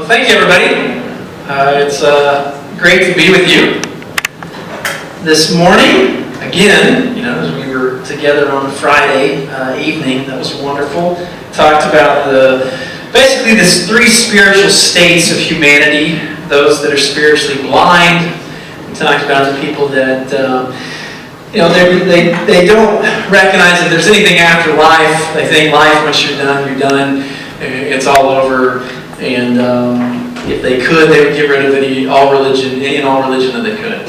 Thank you, everybody. It's great to be with you this morning. Again, as we were together on Friday evening, that was wonderful. Talked about basically these three spiritual states of humanity. Those that are spiritually blind. We talked about the people that they don't recognize that there's anything after life. They think life, once you're done. It's all over. And if they could, they would get rid of any and all religion that they could,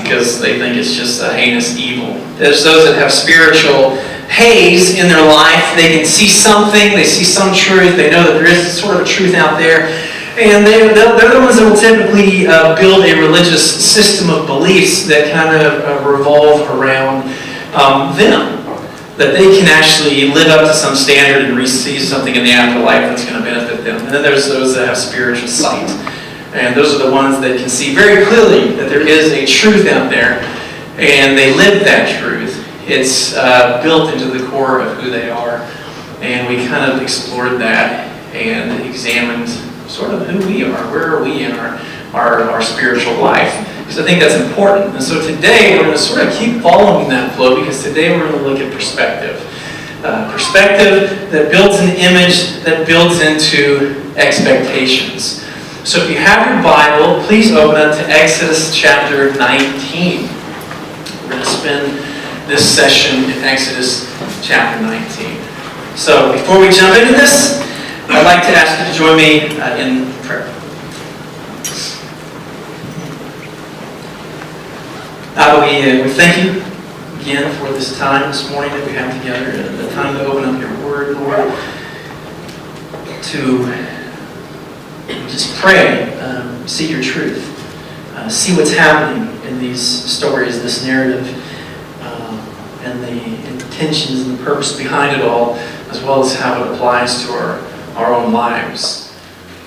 because they think it's just a heinous evil. There's those that have spiritual haze in their life. They can see something, they see some truth, they know that there is sort of a truth out there, and they're the ones that will typically build a religious system of beliefs that kind of revolve around them. That they can actually live up to some standard and receive something in the afterlife that's going to benefit them. And then there's those that have spiritual sight. And those are the ones that can see very clearly that there is a truth out there, and they live that truth. It's built into the core of who they are. And we kind of explored that and examined sort of who we are. Where are we in our spiritual life? Because I think that's important. And so today we're going to sort of keep following that flow, because today we're going to look at perspective. Perspective that builds an image that builds into expectations. So if you have your Bible, please open up to Exodus chapter 19. We're going to spend this session in Exodus chapter 19. So before we jump into this, I'd like to ask you to join me in prayer. We thank you again for this time this morning that we have together, the time to open up your Word, Lord, to just pray, see your truth, see what's happening in these stories, this narrative, and the intentions and the purpose behind it all, as well as how it applies to our own lives.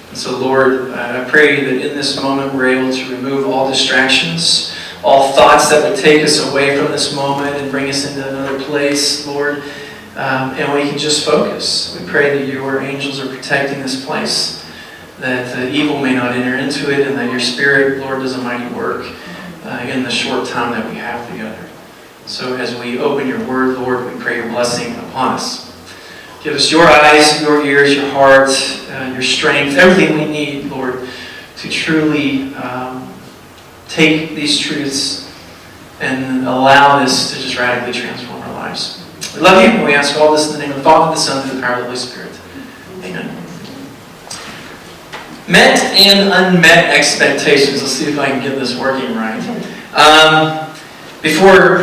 And so, Lord, I pray that in this moment we're able to remove all distractions, all thoughts that would take us away from this moment and bring us into another place, Lord, and we can just focus. We pray that your angels are protecting this place, that the evil may not enter into it, and that your Spirit, Lord, does a mighty work in the short time that we have together. So as we open your word, Lord, we pray your blessing upon us. Give us your eyes, your ears, your heart, your strength, everything we need, Lord, to truly take these truths and allow this to just radically transform our lives. We love you, and we ask all this in the name of the Father, the Son, and the power of the Holy Spirit. Amen. Met and unmet expectations. Let's see if I can get this working right. Before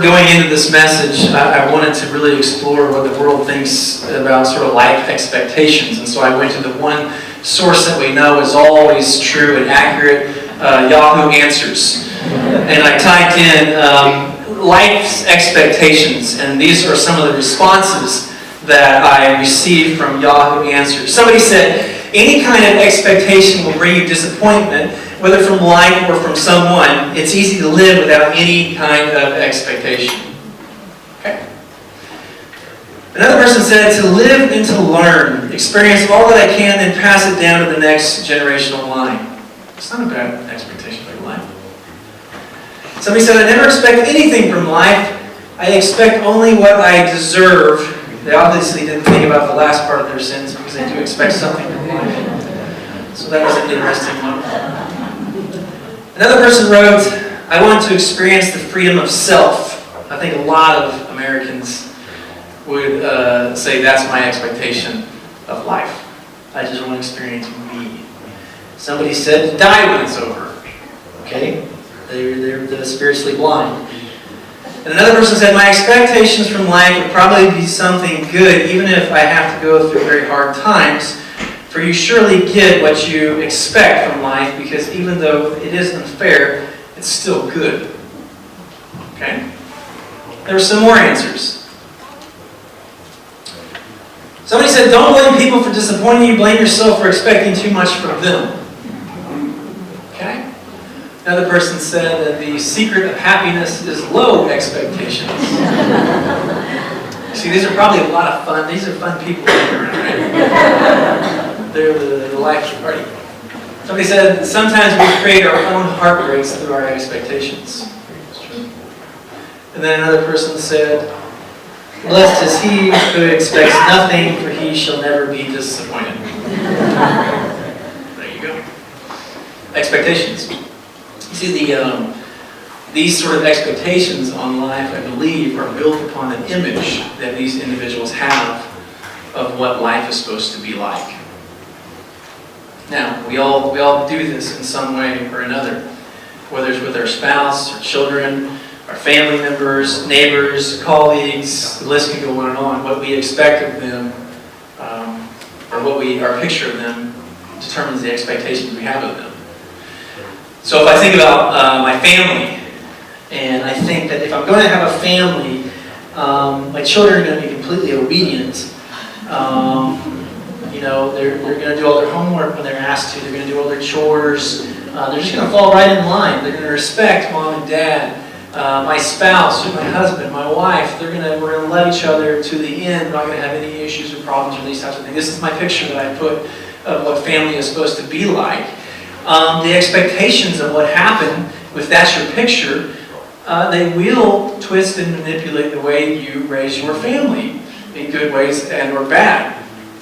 going into this message, I wanted to really explore what the world thinks about sort of life expectations. And so I went to the one source that we know is always true and accurate, Yahoo Answers. And I typed in life's expectations, and these are some of the responses that I received from Yahoo Answers. Somebody said, any kind of expectation will bring you disappointment, whether from life or from someone. It's easy to live without any kind of expectation. Okay. Another person said, to live and to learn, experience all that I can, then pass it down to the next generational line. It's not a bad expectation for life. Somebody said, I never expect anything from life. I expect only what I deserve. They obviously didn't think about the last part of their sentence, because they do expect something from life. So that was an interesting one. Another person wrote, I want to experience the freedom of self. I think a lot of Americans would say that's my expectation of life. I just want to experience me. Somebody said, die when it's over. Okay? They're spiritually blind. And another person said, my expectations from life would probably be something good, even if I have to go through very hard times. For you surely get what you expect from life, because even though it is unfair, it's still good. Okay? There were some more answers. Somebody said, don't blame people for disappointing you, blame yourself for expecting too much from them. Okay? Another person said that the secret of happiness is low expectations. See, these are probably a lot of fun. These are fun people to be around, right? they're the life of the party. Somebody said, sometimes we create our own heartbreaks through our expectations. And then another person said, blessed is he who expects nothing, for he shall never be disappointed. There you go. Expectations. You see, these sort of expectations on life, I believe, are built upon an image that these individuals have of what life is supposed to be like. Now, we all do this in some way or another, whether it's with our spouse, our children, our family members, neighbors, colleagues. The list can go on and on. What we expect of them, or our picture of them, determines the expectations we have of them. So if I think about my family, and I think that if I'm going to have a family, my children are going to be completely obedient. They're going to do all their homework when they're asked to. They're going to do all their chores. They're just going to fall right in line. They're going to respect mom and dad. My spouse, my husband, my wife, we're going to love each other to the end. We're not going to have any issues or problems or these types of things. This is my picture that I put of what family is supposed to be like. The expectations of what happened, if that's your picture, they will twist and manipulate the way you raise your family in good ways and or bad.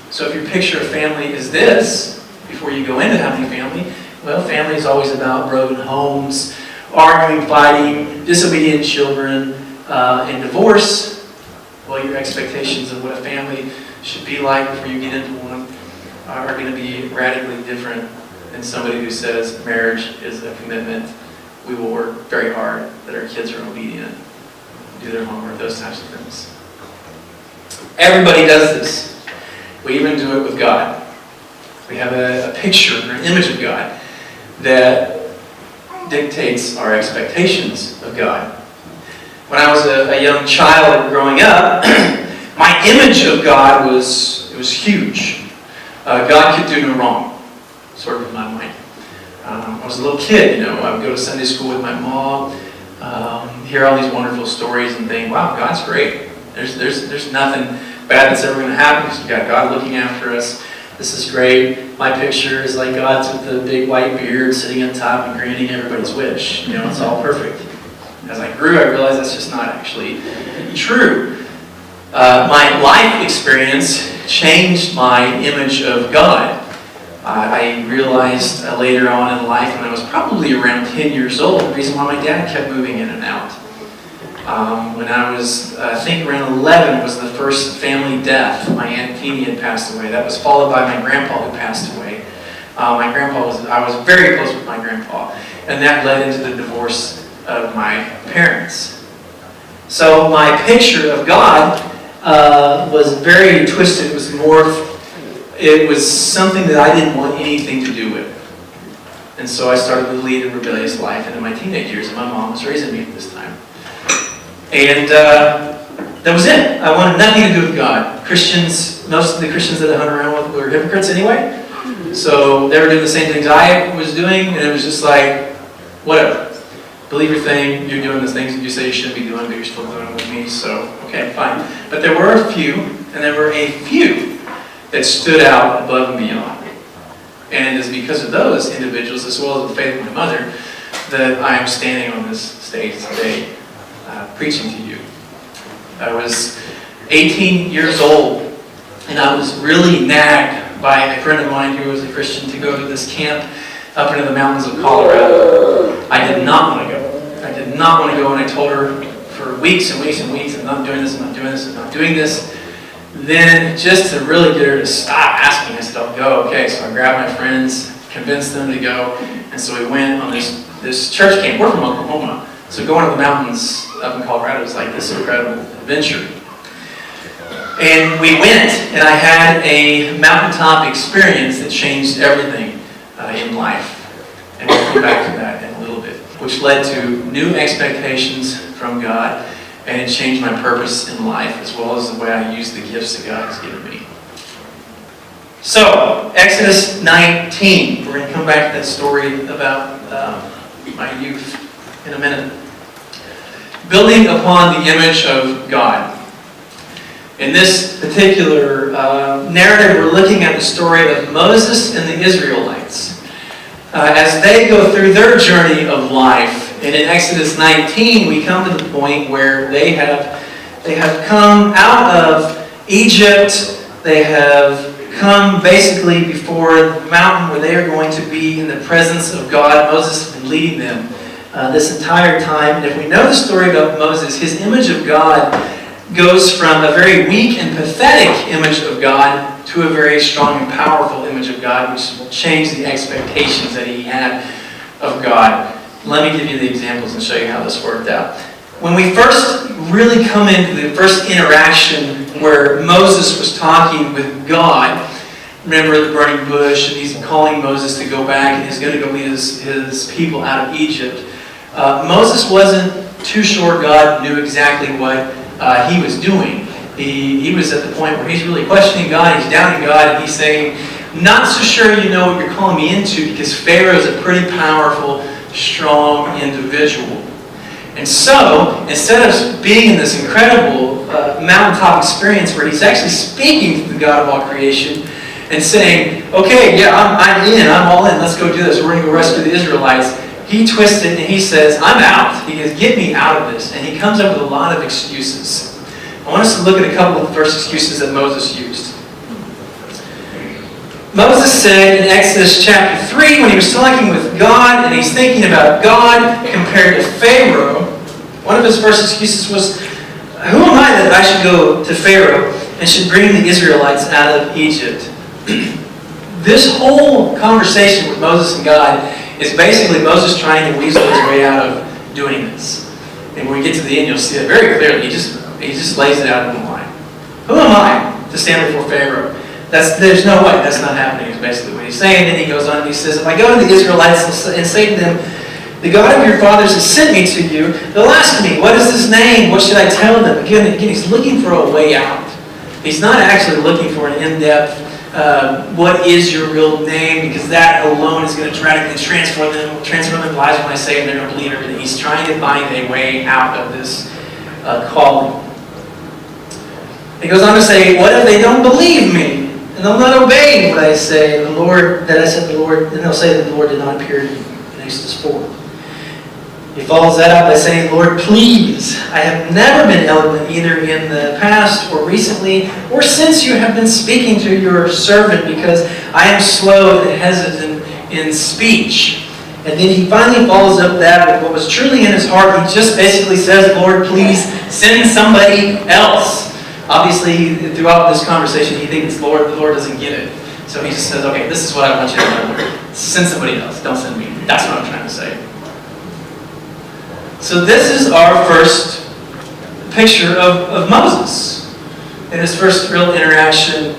So if your picture of family is this, before you go into having a family, well, family is always about broken homes, arguing, fighting, disobedient children, and divorce. Well, your expectations of what a family should be like before you get into one are going to be radically different than somebody who says marriage is a commitment. We will work very hard, that our kids are obedient, do their homework, those types of things. Everybody does this. We even do it with God. We have a picture or an image of God that dictates our expectations of God. When I was a young child growing up, my image of God was huge. God could do no wrong, sort of in my mind. I was a little kid, I would go to Sunday school with my mom, hear all these wonderful stories and think, wow, God's great. There's nothing bad that's ever going to happen because we've got God looking after us. This is great. My picture is like God's with the big white beard sitting on top and granting everybody's wish. It's all perfect. As I grew, I realized that's just not actually true. My life experience changed my image of God. I realized later on in life, when I was probably around 10 years old, the reason why my dad kept moving in and out. When I was, I think around 11 was the first family death. My Aunt Teenie had passed away. That was followed by my grandpa who passed away. I was very close with my grandpa. And that led into the divorce of my parents. So my picture of God was very twisted. It was something that I didn't want anything to do with. And so I started to lead a rebellious life into my teenage years, and my mom was raising me at this time. And that was it. I wanted nothing to do with God. Christians, most of the Christians that I hung around with were hypocrites anyway. So they were doing the same things I was doing, and it was just like, whatever. Believe your thing, you're doing the things that you say you shouldn't be doing, but you're still doing it with me, so okay, fine. But there were a few that stood out above and beyond. And it's because of those individuals, as well as the faith of my mother, that I am standing on this stage today, preaching to you. I was 18 years old, and I was really nagged by a friend of mine who was a Christian to go to this camp up into the mountains of Colorado. I did not want to go. I did not want to go, and I told her for weeks and weeks and weeks, I'm not doing this, I'm not doing this, I'm not doing this. Then, just to really get her to stop asking, I said, I'll go. Okay, so I grabbed my friends, convinced them to go, and so we went on this church camp. We're from Oklahoma, so going to the mountains up in Colorado was like this incredible adventure. And we went, and I had a mountaintop experience that changed everything in life. And we'll come back to that in a little bit, which led to new expectations from God, and it changed my purpose in life, as well as the way I use the gifts that God has given me. So, Exodus 19. We're going to come back to that story about my youth in a minute. Building upon the image of God. In this particular narrative, we're looking at the story of Moses and the Israelites as they go through their journey of life. And in Exodus 19, we come to the point where they have come out of Egypt. They have come basically before the mountain where they are going to be in the presence of God. Moses has been leading them this entire time. And if we know the story about Moses, his image of God goes from a very weak and pathetic image of God to a very strong and powerful image of God, which will change the expectations that he had of God. Let me give you the examples and show you how this worked out. When we first really come into the first interaction where Moses was talking with God, remember the burning bush, and he's calling Moses to go back, and he's going to go lead his people out of Egypt. Moses wasn't too sure God knew exactly what he was doing. He was at the point where he's really questioning God, he's doubting God, and he's saying, not so sure you know what you're calling me into, because Pharaoh is a pretty powerful, strong individual. And so, instead of being in this incredible mountaintop experience where he's actually speaking to the God of all creation and saying, okay, yeah, I'm in, I'm all in, let's go do this, we're going to go rescue the Israelites, he twists it and he says, I'm out. He goes, get me out of this. And he comes up with a lot of excuses. I want us to look at a couple of the first excuses that Moses used. Moses said in Exodus chapter 3, when he was talking with God and he's thinking about God compared to Pharaoh, one of his first excuses was, who am I that I should go to Pharaoh and should bring the Israelites out of Egypt? This whole conversation with Moses and God is basically Moses trying to weasel his way out of doing this. And when we get to the end, you'll see it very clearly. He just lays it out in the line. Who am I to stand before Pharaoh? There's no way. That's not happening, is basically what he's saying. And he goes on and he says, if I go to the Israelites and say to them, the God of your fathers has sent me to you, they'll ask me, what is his name? What should I tell them? Again, he's looking for a way out. He's not actually looking for an in-depth, what is your real name? Because that alone is going to radically transform their lives when I say it, they're going to believe everything. He's trying to find a way out of this calling. He goes on to say, what if they don't believe me? And they'll not obey what I say, then they'll say that the Lord did not appear to me. In Exodus 4. He follows that up by saying, Lord, please, I have never been eloquent either in the past or recently or since you have been speaking to your servant, because I am slow and hesitant in speech. And then he finally follows up that with what was truly in his heart. He just basically says, Lord, please send somebody else. Obviously, throughout this conversation, he thinks the Lord doesn't get it. So he just says, okay, this is what I want you to know. Send somebody else. Don't send me. That's what I'm trying to say. So this is our first picture of Moses in his first real interaction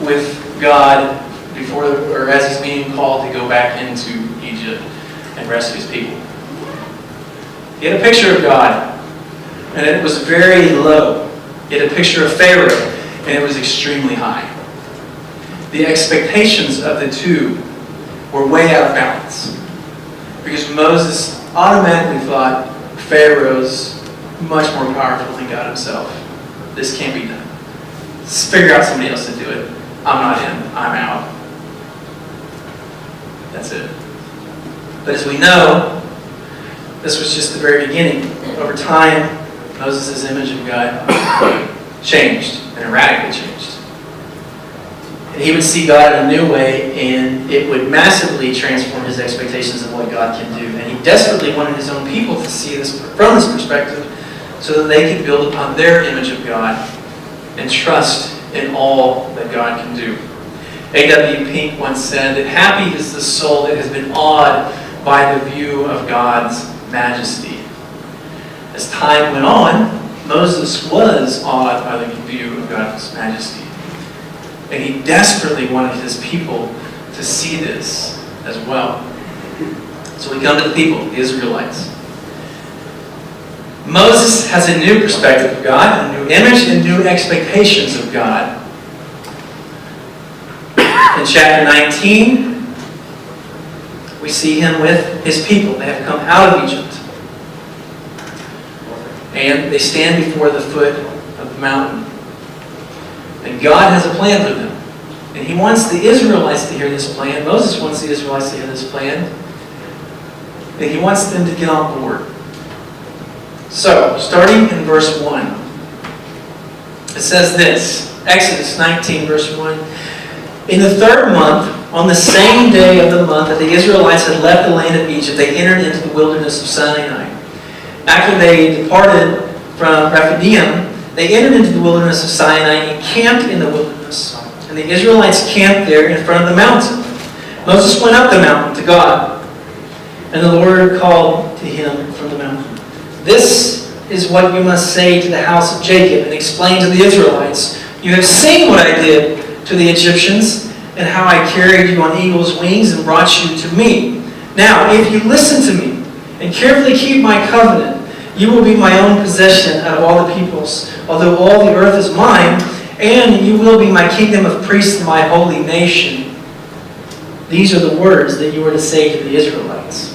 with God as he's being called to go back into Egypt and rescue his people. He had a picture of God, and it was very low. He had a picture of Pharaoh, and it was extremely high. The expectations of the two were way out of balance, because Moses automatically thought Pharaoh's much more powerful than God himself. This can't be done. Let's figure out somebody else to do it. I'm not in. I'm out. That's it. But as we know, this was just the very beginning. Over time, Moses' image of God changed, and radically changed. And he would see God in a new way, and it would massively transform his expectations of what God can do. And he desperately wanted his own people to see this from this perspective, so that they could build upon their image of God and trust in all that God can do. A.W. Pink once said that happy is the soul that has been awed by the view of God's majesty. As time went on, Moses was awed by the view of God's majesty. And he desperately wanted his people to see this as well. So we come to the people, the Israelites. Moses has a new perspective of God, a new image, and new expectations of God. In chapter 19, we see him with his people. They have come out of Egypt. And they stand before the foot of the mountain. And God has a plan for them. And He wants the Israelites to hear this plan. Moses wants the Israelites to hear this plan. And He wants them to get on board. So, starting in verse 1. It says this, Exodus 19, verse 1. In the 3rd month, on the same day of the month that the Israelites had left the land of Egypt, they entered into the wilderness of Sinai. After they departed from Rephidim, they entered into the wilderness of Sinai and camped in the wilderness. And the Israelites camped there in front of the mountain. Moses went up the mountain to God, and the Lord called to him from the mountain. This is what you must say to the house of Jacob and explain to the Israelites. You have seen what I did to the Egyptians and how I carried you on eagle's wings and brought you to me. Now, if you listen to me and carefully keep my covenant, you will be my own possession out of all the peoples, although all the earth is mine, and you will be my kingdom of priests and my holy nation. These are the words that you are to say to the Israelites.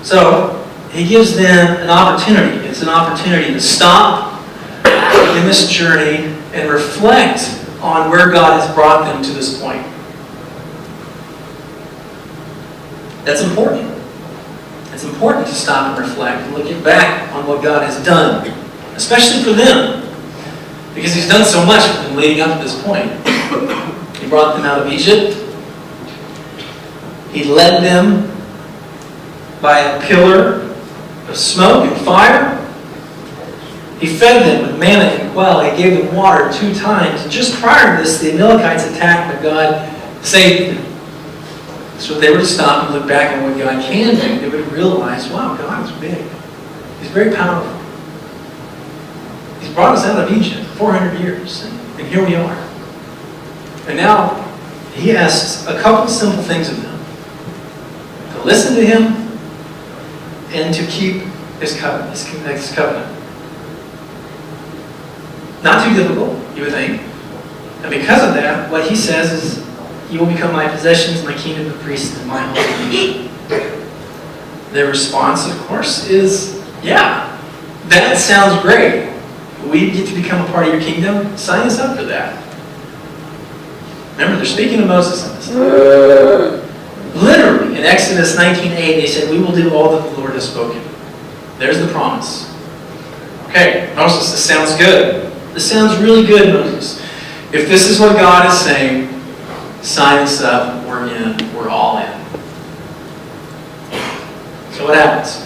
So, He gives them an opportunity. It's an opportunity to stop in this journey and reflect on where God has brought them to this point. That's important. It's important to stop and reflect and look back on what God has done, especially for them, because He's done so much for them leading up to this point. He brought them out of Egypt. He led them by a pillar of smoke and fire. He fed them with manna and quail. He gave them water 2 times. And just prior to this, the Amalekites attacked, but God saved them. So if they were to stop and look back on what God can do, they would realize, wow, God is big. He's very powerful. He's brought us out of Egypt 400 years, and here we are. And now, He asks a couple of simple things of them. To listen to Him and to keep His covenant. Not too difficult, you would think. And because of that, what He says is, you will become my possessions, my kingdom of priests, and my holy nation. Their response, of course, is, yeah, that sounds great. We get to become a part of your kingdom. Sign us up for that. Remember, they're speaking to Moses in this. Literally, in Exodus 19:8, they said, we will do all that the Lord has spoken. There's the promise. Okay, Moses, this sounds good. This sounds really good, Moses. If this is what God is saying, sign us up. We're in. We're all in. So what happens?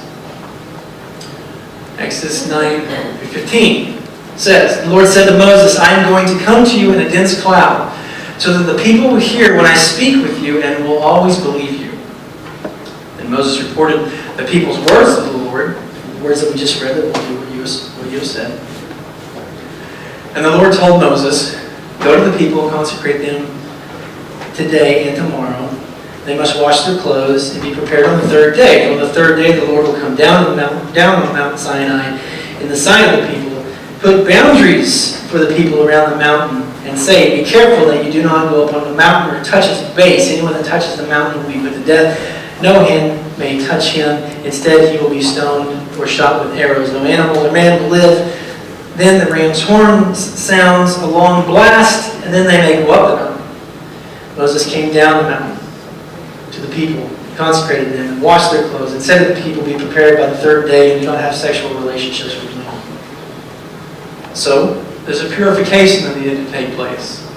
Exodus 9:15 says, the Lord said to Moses, I am going to come to you in a dense cloud, so that the people will hear when I speak with you and will always believe you. And Moses reported the people's words to the Lord, the words that we just read, that will do what you have said. And the Lord told Moses, go to the people, consecrate them today and tomorrow. They must wash their clothes and be prepared on the 3rd day. On the 3rd day, the Lord will come down on Mount Sinai in the sight of the people, put boundaries for the people around the mountain, and say, be careful that you do not go up on the mountain or touch its base. Anyone that touches the mountain will be put to death. No hand may touch him. Instead, he will be stoned or shot with arrows. No animal or man will live. Then the ram's horn sounds a long blast, and then they may go up the mountain. Moses came down the mountain to the people, consecrated them, and washed their clothes, and said to the people, be prepared by the 3rd day, and do not have sexual relationships with women. So, there's a purification that needed to take place,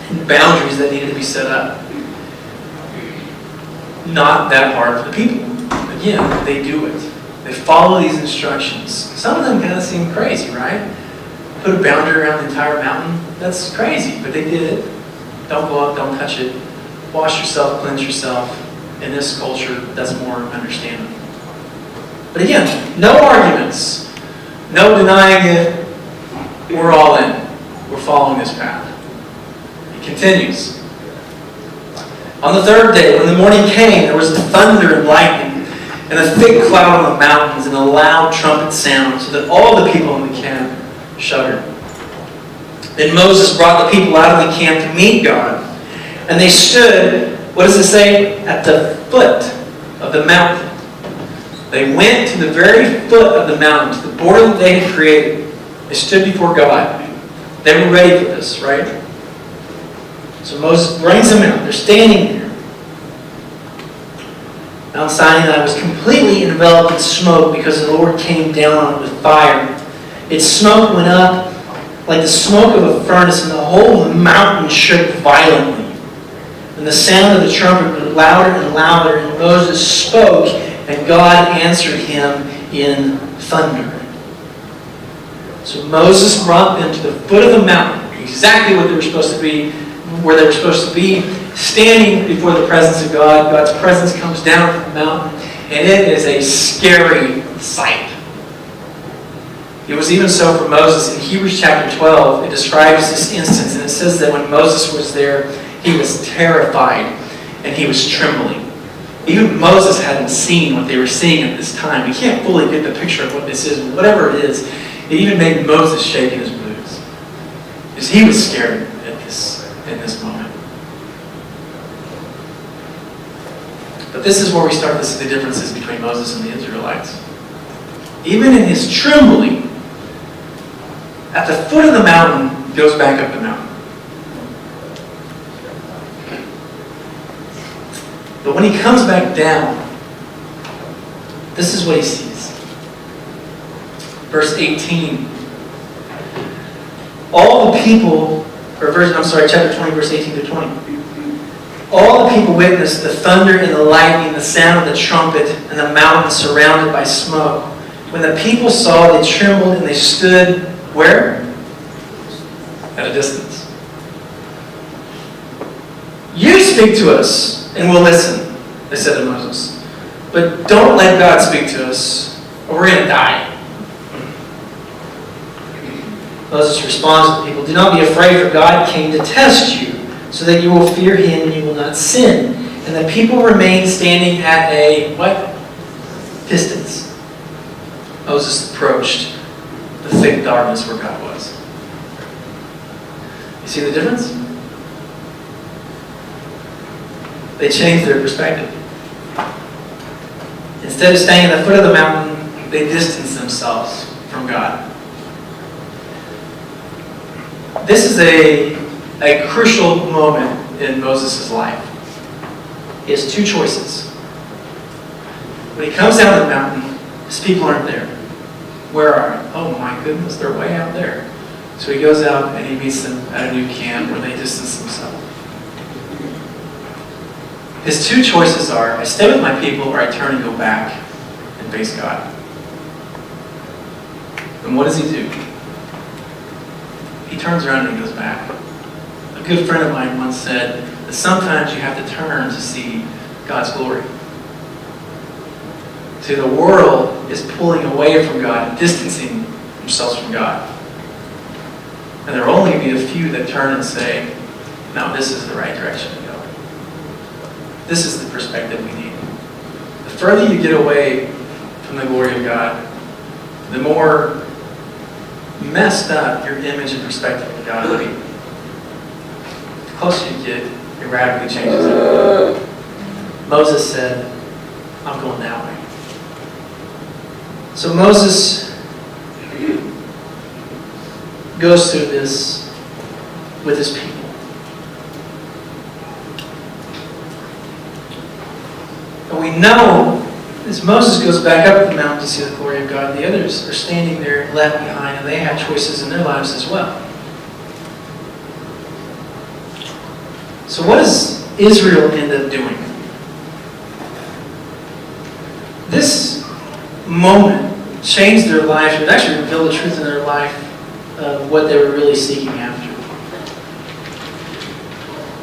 and boundaries that needed to be set up. Not that hard for the people. Again, they do it. They follow these instructions. Some of them kind of seem crazy, right? Put a boundary around the entire mountain. That's crazy, but they did it. Don't go up, don't touch it. Wash yourself, cleanse yourself. In this culture, that's more understandable. But again, no arguments. No denying it. We're all in. We're following this path. It continues. On the 3rd day, when the morning came, there was thunder and lightning, and a thick cloud on the mountains, and a loud trumpet sound, so that all the people in the camp shuddered. Then Moses brought the people out of the camp to meet God, and they stood, what does it say? At the foot of the mountain. They went to the very foot of the mountain, to the border that they had created. They stood before God. They were ready for this, right? So Moses brings them out. They're standing there. Mount Sinai was completely enveloped in smoke because the Lord came down on it with fire. Its smoke went up like the smoke of a furnace, and the whole mountain shook violently. And the sound of the trumpet grew louder and louder, and Moses spoke, and God answered him in thunder. So Moses brought them to the foot of the mountain, exactly what they were supposed to be, where they were supposed to be, standing before the presence of God. God's presence comes down from the mountain, and it is a scary sight. It was even so for Moses. In Hebrews chapter 12, it describes this instance, and it says that when Moses was there, he was terrified and he was trembling. Even Moses hadn't seen what they were seeing at this time. We can't fully get the picture of what this is, but whatever it is, it even made Moses shake in his boots. Because he was scared in this moment. But this is where we start to see the differences between Moses and the Israelites. Even in his trembling, at the foot of the mountain, he goes back up the mountain. But when he comes back down, this is what he sees. Verse 18. All the people, chapter 20, verse 18 to 20. All the people witnessed the thunder and the lightning, the sound of the trumpet, and the mountain surrounded by smoke. When the people saw, they trembled and they stood, where? At a distance. You speak to us, and we'll listen, they said to Moses. But don't let God speak to us, or we're going to die. Moses responds to the people, do not be afraid, for God came to test you, so that you will fear him and you will not sin. And the people remained standing at a, what? Distance. Moses approached the thick darkness where God was. You see the difference? They changed their perspective. Instead of staying at the foot of the mountain, they distanced themselves from God. This is a crucial moment in Moses' life. He has two choices. When he comes down the mountain, his people aren't there. Where are they? Oh my goodness, they're way out there. So he goes out and he meets them at a new camp where they distance themselves. His two choices are, I stay with my people or I turn and go back and face God. And what does he do? He turns around and he goes back. A good friend of mine once said that sometimes you have to turn to see God's glory. See, the world is pulling away from God and distancing themselves from God. And there will only be a few that turn and say, no, this is the right direction to go. This is the perspective we need. The further you get away from the glory of God, the more messed up your image and perspective of God will be. The closer you get, it radically changes everything. Moses said, I'm going that way. So Moses goes through this with his people. And we know as Moses goes back up the mountain to see the glory of God, the others are standing there left behind, and they have choices in their lives as well. So what does Israel end up doing? This moment changed their life. It actually revealed the truth in their life of what they were really seeking after.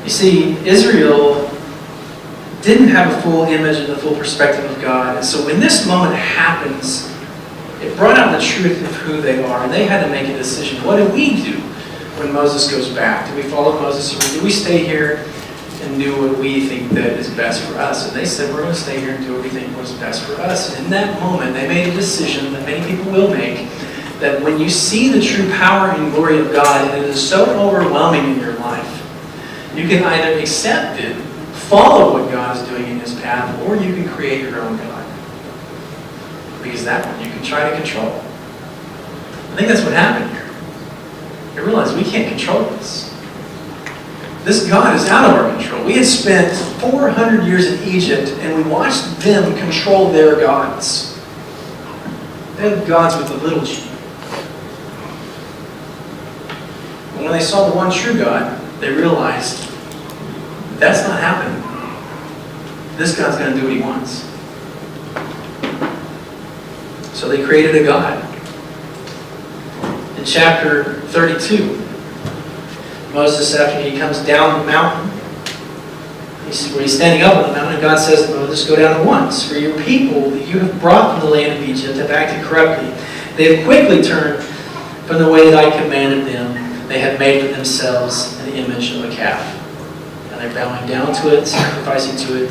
You see, Israel didn't have a full image and the full perspective of God. And so when this moment happens, it brought out the truth of who they are. And they had to make a decision. What do we do when Moses goes back? Do we follow Moses, or do we stay here and do what we think that is best for us? And they said, we're going to stay here and do what we think was best for us. And in that moment, they made a decision that many people will make, that when you see the true power and glory of God, and it is so overwhelming in your life, you can either accept it, follow what God is doing in his path, or you can create your own God. Because that one you can try to control. I think that's what happened here. They realized we can't control this. This God is out of our control. We had spent 400 years in Egypt, and we watched them control their gods. They had gods with a little g. And when they saw the one true God, they realized that's not happening. This God's going to do what he wants. So they created a God. In chapter 32, Moses, after he comes down the mountain, where he's standing up on the mountain, and God says to Moses, go down at once, for your people that you have brought from the land of Egypt have acted corruptly. They have quickly turned from the way that I commanded them. They have made for themselves an image of a calf. And they're bowing down to it, sacrificing to it.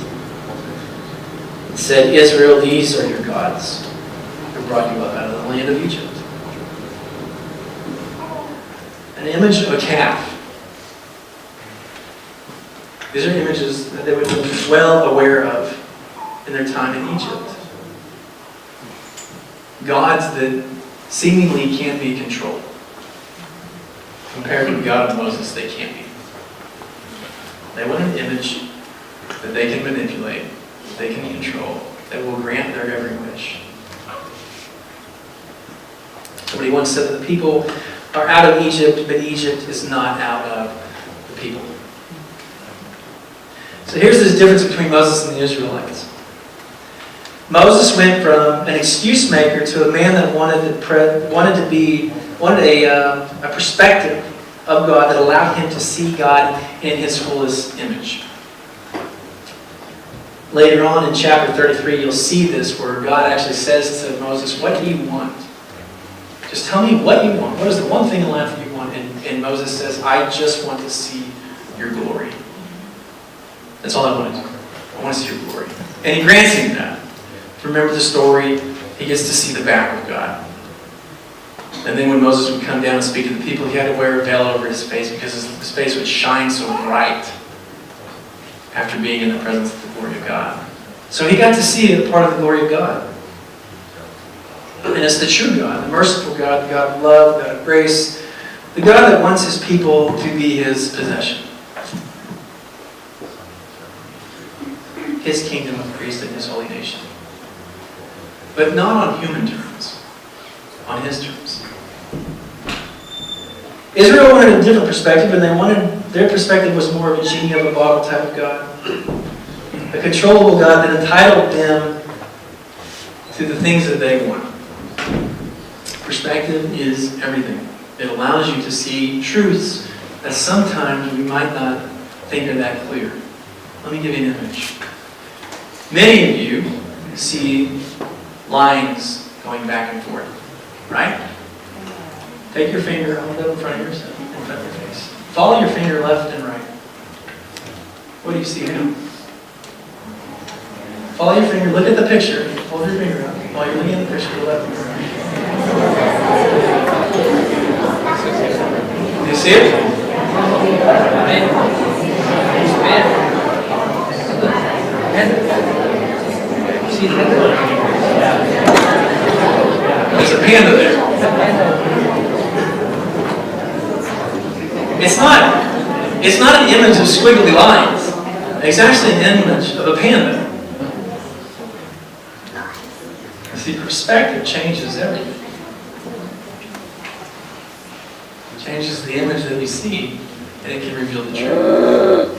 It said, Israel, these are your gods who brought you up out of the land of Egypt. An image of a calf. These are images that they would have been well aware of in their time in Egypt. Gods that seemingly can be controlled. Compared to the God of Moses, they can't be. They want an image that they can manipulate, they can control, that will grant their every wish. Somebody once said that the people are out of Egypt, but Egypt is not out of the people. So here's this difference between Moses and the Israelites. Moses went from an excuse maker to a man that wanted a perspective of God that allowed him to see God in his fullest image. Later on in chapter 33, you'll see this where God actually says to Moses, what do you want? Just tell me what you want. What is the one thing in life that you want? And Moses says, I just want to see your glory. That's all I want to do. I want to see your glory. And he grants him that. Remember the story, he gets to see the back of God. And then when Moses would come down and speak to the people, he had to wear a veil over his face because his face would shine so bright after being in the presence of the glory of God. So he got to see a part of the glory of God. And it's the true God, the merciful God, the God of love, the God of grace, the God that wants his people to be his possession. His kingdom of priest and his holy nation. But not on human terms, on his terms. Israel wanted a different perspective, and their perspective was more of a genie of a bottle type of God. A controllable God that entitled them to the things that they want. Perspective is everything. It allows you to see truths that sometimes we might not think are that clear. Let me give you an image. Many of you see lines going back and forth, right? Take your finger, hold it up in front of yourself, in front of your face. Follow your finger left and right. What do you see now? Follow your finger, look at the picture, hold your finger up while you're looking at the picture to the left and the right. Do you see it? There's a panda there. It's not an image of squiggly lines. It's actually an image of a panda. See, perspective changes everything. It changes the image that we see, and it can reveal the truth.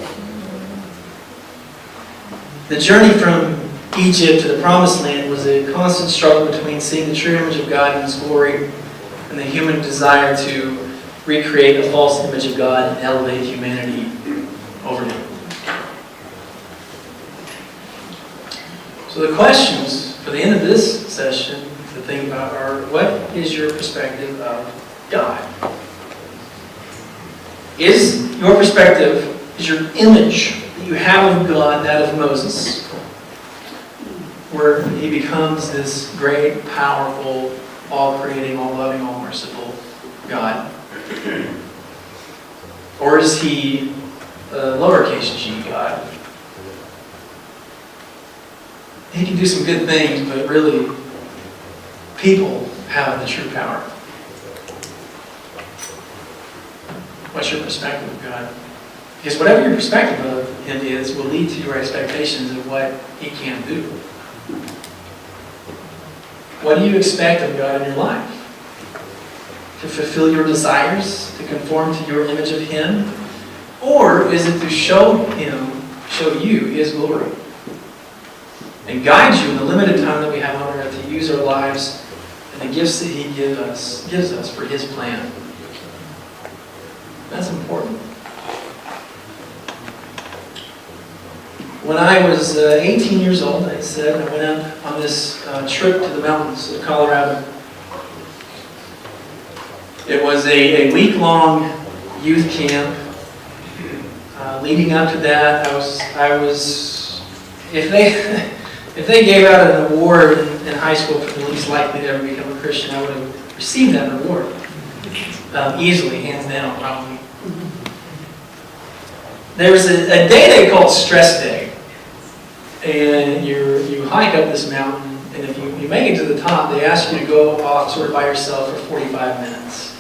The journey from Egypt to the Promised Land was a constant struggle between seeing the true image of God in His glory and the human desire to recreate a false image of God and elevate humanity over Him. So the questions for the end of this session to think about are, what is your perspective of God? Is your perspective, is your image that you have of God that of Moses, where he becomes this great, powerful, all-creating, all-loving, all-merciful God? Or is he a lowercase g God? He can do some good things, but really, people have the true power. What's your perspective of God? Because whatever your perspective of Him is will lead to your expectations of what He can do. What do you expect of God in your life? To fulfill your desires? To conform to your image of Him? Or is it to show you His glory? And guide you in the limited time that we have on earth to use our lives and the gifts that He gives us for His plan. That's important. When I was 18 years old, I went out on this trip to the mountains of Colorado. It was a week-long youth camp. Leading up to that, I was if they gave out an award in high school for the least likely to ever become a Christian, I would have received that award easily, hands down, probably. There's a day they call Stress Day. And you hike up this mountain, and if you make it to the top, they ask you to go off sort of by yourself for 45 minutes.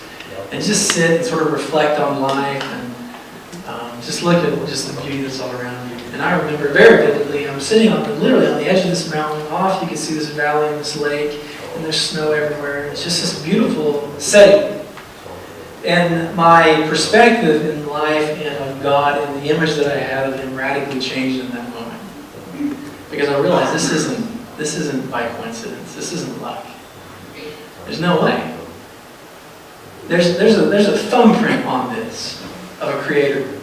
And just sit and sort of reflect on life and just look at just the beauty that's all around you. And I remember very vividly, I'm sitting literally on the edge of this mountain. Off you can see this valley and this lake, and there's snow everywhere. It's just this beautiful setting. And my perspective in life and of God and the image that I had of Him radically changed in that moment. Because I realized this isn't by coincidence. This isn't luck. There's no way. There's a thumbprint on this of a Creator.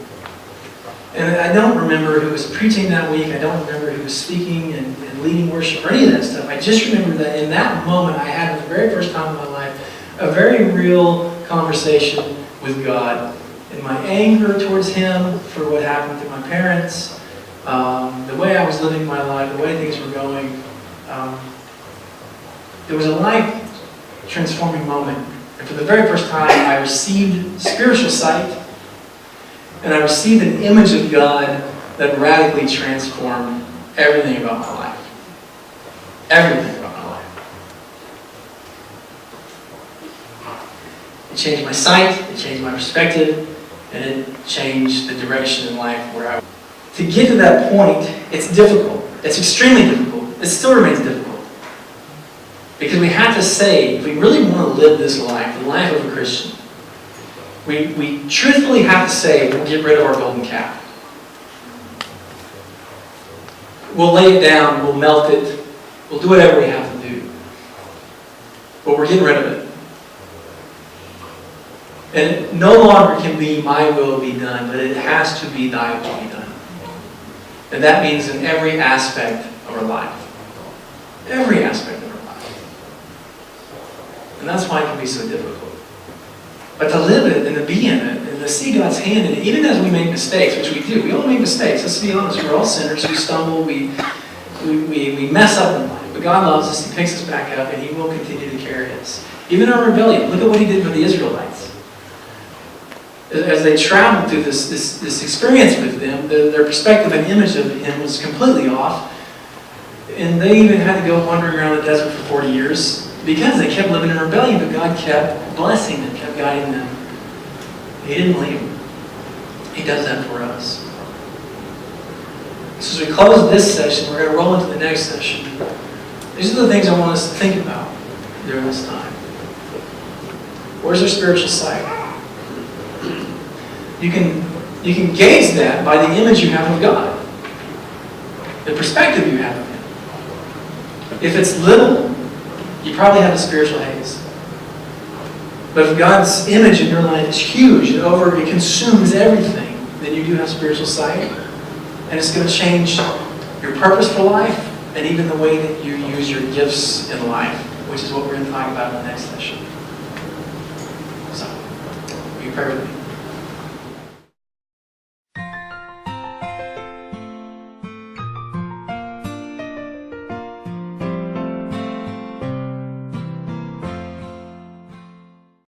And I don't remember who was preaching that week. I don't remember who was speaking and leading worship or any of that stuff. I just remember that in that moment I had, for the very first time in my life, a very real conversation with God. And my anger towards Him for what happened to my parents, the way I was living my life, the way things were going, it was a life-transforming moment. And for the very first time, I received spiritual sight, and I received an image of God that radically transformed everything about my life. Everything about my life. It changed my sight, it changed my perspective, and it changed the direction in life where I was. To get to that point, it's difficult. It's extremely difficult. It still remains difficult. Because we have to say, if we really want to live this life, the life of a Christian, we truthfully have to say, we'll get rid of our golden calf. We'll lay it down, we'll melt it, we'll do whatever we have to do. But we're getting rid of it. And it no longer can be my will be done, but it has to be thy will be done. And that means in every aspect of our life. Every aspect of our life. And that's why it can be so difficult. But to live it and to be in it and to see God's hand in it, even as we make mistakes, which we do. We all make mistakes. Let's be honest. We're all sinners. We stumble. We mess up in life. But God loves us. He picks us back up, and He will continue to carry us. Even our rebellion. Look at what He did with the Israelites. As they traveled through this experience with them, their perspective and image of Him was completely off. And they even had to go wandering around the desert for 40 years because they kept living in rebellion, but God kept blessing them, kept guiding them. He didn't leave them. He does that for us. So as we close this session, we're going to roll into the next session. These are the things I want us to think about during this time. Where's our spiritual sight? You can gauge that by the image you have of God. The perspective you have of Him. If it's little, you probably have a spiritual haze. But if God's image in your life is huge, it consumes everything, then you do have spiritual sight. And it's going to change your purpose for life and even the way that you use your gifts in life, which is what we're going to talk about in the next session. So, will you pray with me?